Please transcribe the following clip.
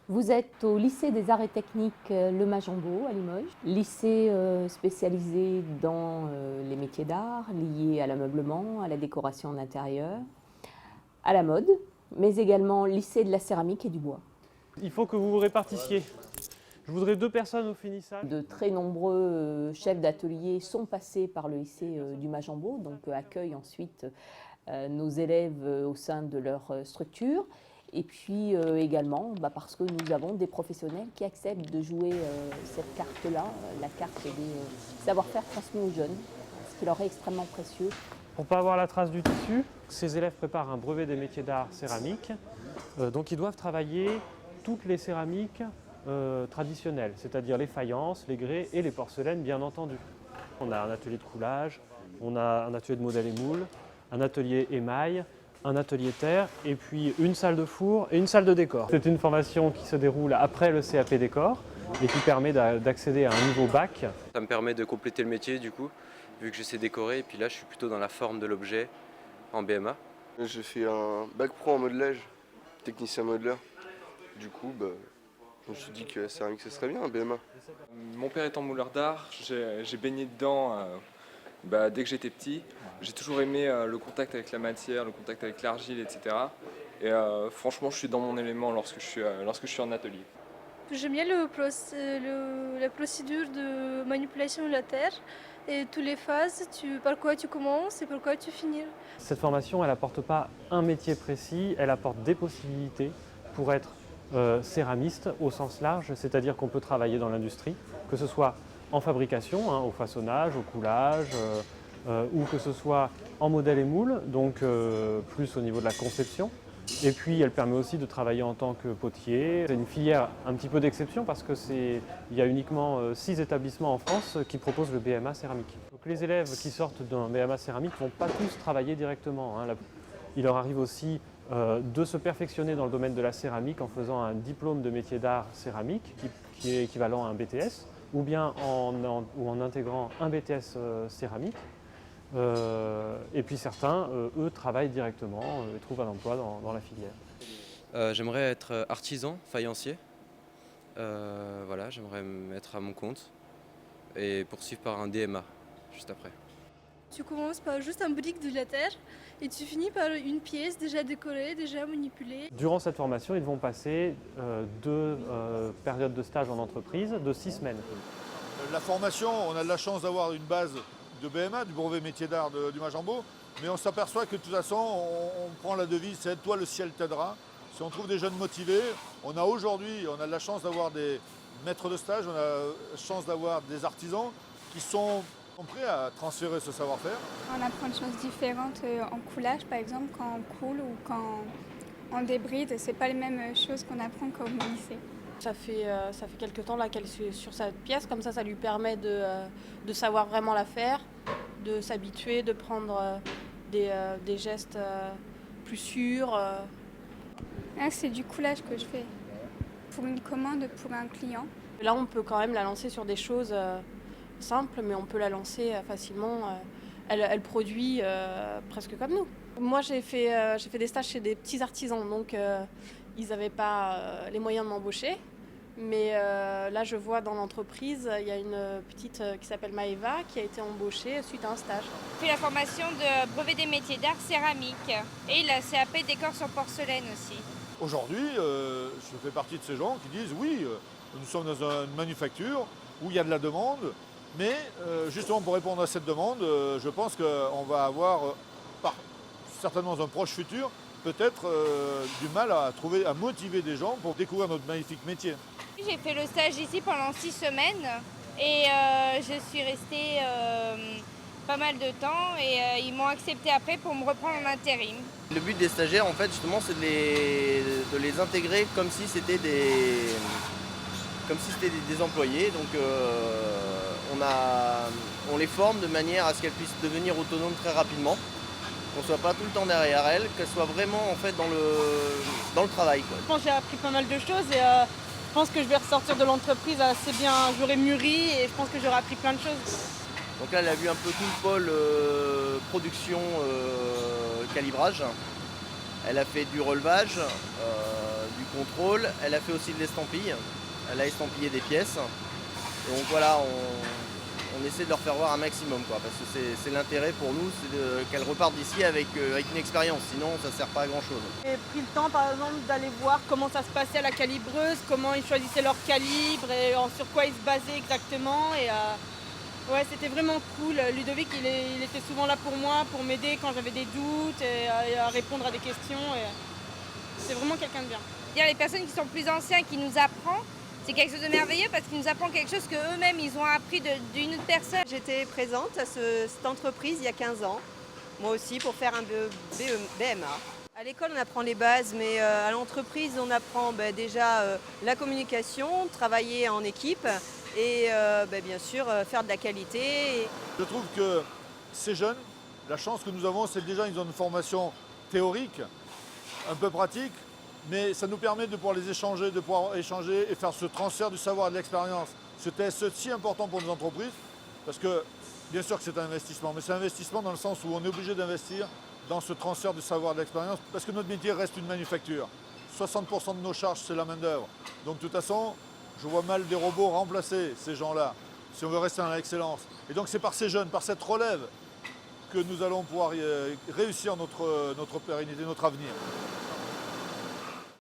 Vous êtes au lycée des arts et techniques Le Majambo à Limoges, lycée spécialisé dans les métiers d'art liés à l'ameublement, à la décoration en intérieur, à la mode, mais également lycée de la céramique et du bois. Il faut que vous vous répartissiez. Je voudrais 2 personnes au finissage. De très nombreux chefs d'atelier sont passés par le lycée du Majambo, donc accueillent ensuite nos élèves au sein de leur structure. Et puis également parce que nous avons des professionnels qui acceptent de jouer cette carte-là, la carte des savoir-faire transmis aux jeunes, ce qui leur est extrêmement précieux. Pour ne pas avoir la trace du tissu, ces élèves préparent un brevet des métiers d'art céramique. Donc ils doivent travailler toutes les céramiques traditionnelles, c'est-à-dire les faïences, les grès et les porcelaines bien entendu. On a un atelier de coulage, on a un atelier de modèle et moule, un atelier émail, un atelier terre et puis une salle de four et une salle de décor. C'est une formation qui se déroule après le CAP décor et qui permet d'accéder à un niveau bac. Ça me permet de compléter le métier du coup, vu que je sais décorer et puis là je suis plutôt dans la forme de l'objet en BMA. J'ai fait un bac pro en modelage, technicien modeleur. Du coup, je me suis dit que la céramique ce serait bien un BMA. Mon père étant mouleur d'art, j'ai baigné dedans dès que j'étais petit. J'ai toujours aimé le contact avec la matière, le contact avec l'argile, etc. Et franchement, je suis dans mon élément lorsque je suis en atelier. J'aime bien la procédure de manipulation de la terre et toutes les phases, par quoi tu commences et par quoi tu finis. Cette formation, elle n'apporte pas un métier précis, elle apporte des possibilités pour être céramiste au sens large, c'est-à-dire qu'on peut travailler dans l'industrie, que ce soit en fabrication, au façonnage, au coulage, ou que ce soit en modèle et moule, donc plus au niveau de la conception. Et puis elle permet aussi de travailler en tant que potier. C'est une filière un petit peu d'exception parce qu'il y a uniquement 6 établissements en France qui proposent le BMA céramique. Donc les élèves qui sortent d'un BMA céramique ne vont pas tous travailler directement. Il leur arrive aussi de se perfectionner dans le domaine de la céramique en faisant un diplôme de métier d'art céramique qui est équivalent à un BTS ou bien en intégrant un BTS céramique. Et puis certains, eux, travaillent directement et trouvent un emploi dans la filière. J'aimerais être artisan, faïencier. Voilà, j'aimerais me mettre à mon compte et poursuivre par un DMA juste après. Tu commences par juste un brique de la terre et tu finis par une pièce déjà décorée, déjà manipulée. Durant cette formation, ils vont passer 2 périodes de stage en entreprise de 6 semaines. La formation, on a de la chance d'avoir une base de BMA, du brevet métier d'art du Majambo, mais on s'aperçoit que de toute façon, on prend la devise, c'est toi le ciel t'aidera. Si on trouve des jeunes motivés, on a de la chance d'avoir des maîtres de stage, on a la chance d'avoir des artisans qui sont prêts à transférer ce savoir-faire. On apprend des choses différentes en coulage, par exemple, quand on coule ou quand on débride. C'est pas les mêmes choses qu'on apprend qu'au lycée. Ça fait quelques temps là qu'elle est sur cette pièce, comme ça lui permet de savoir vraiment la faire, de s'habituer, de prendre des gestes plus sûrs. Là, c'est du coulage que je fais pour une commande pour un client. Là, on peut quand même la lancer sur des choses simples, mais on peut la lancer facilement. Elle produit presque comme nous. Moi, j'ai fait des stages chez des petits artisans, donc ils n'avaient pas les moyens de m'embaucher. Mais là, je vois dans l'entreprise, il y a une petite qui s'appelle Maëva qui a été embauchée suite à un stage. J'ai fait la formation de brevet des métiers d'art céramique et la CAP décor sur porcelaine aussi. Aujourd'hui, je fais partie de ces gens qui disent oui, nous sommes dans une manufacture où il y a de la demande, mais justement pour répondre à cette demande, je pense qu'on va avoir, certainement dans un proche futur, peut-être du mal à motiver des gens pour découvrir notre magnifique métier. J'ai fait le stage ici pendant 6 semaines et je suis restée pas mal de temps et ils m'ont accepté après pour me reprendre en intérim. Le but des stagiaires, en fait, justement, c'est de les intégrer comme si c'était des employés. Donc on les forme de manière à ce qu'elles puissent devenir autonomes très rapidement. Qu'on ne soit pas tout le temps derrière elles, qu'elles soient vraiment en fait dans le travail, quoi. Je pense que j'ai appris pas mal de choses et je pense que je vais ressortir de l'entreprise assez bien. J'aurai mûri et je pense que j'aurai appris plein de choses. Donc là, elle a vu un peu tout le pôle production, calibrage. Elle a fait du relevage, du contrôle. Elle a fait aussi de l'estampille. Elle a estampillé des pièces. Donc voilà, on essaie de leur faire voir un maximum, quoi, parce que c'est l'intérêt pour nous, c'est qu'elles repartent d'ici avec une expérience, sinon ça ne sert pas à grand chose. J'ai pris le temps par exemple d'aller voir comment ça se passait à la calibreuse, comment ils choisissaient leur calibre et sur quoi ils se basaient exactement. Et ouais, c'était vraiment cool. Ludovic, il était souvent là pour moi, pour m'aider quand j'avais des doutes et à répondre à des questions. C'est vraiment quelqu'un de bien. Les personnes qui sont plus anciennes, qui nous apprennent, c'est quelque chose de merveilleux parce qu'ils nous apprennent quelque chose qu'eux-mêmes, ils ont appris d'une autre personne. J'étais présente à cette entreprise il y a 15 ans, moi aussi, pour faire un BMA. À l'école, on apprend les bases, mais à l'entreprise, on apprend déjà la communication, travailler en équipe et bien sûr faire de la qualité. Je trouve que ces jeunes, la chance que nous avons, c'est que déjà ils ont une formation théorique, un peu pratique, mais ça nous permet de pouvoir échanger et faire ce transfert du savoir et de l'expérience. C'était si important pour nos entreprises, parce que bien sûr que c'est un investissement, mais c'est un investissement dans le sens où on est obligé d'investir dans ce transfert du savoir et de l'expérience, parce que notre métier reste une manufacture. 60% de nos charges, c'est la main-d'œuvre. Donc de toute façon, je vois mal des robots remplacer ces gens-là, si on veut rester dans l'excellence. Et donc c'est par ces jeunes, par cette relève, que nous allons pouvoir réussir notre pérennité, notre avenir.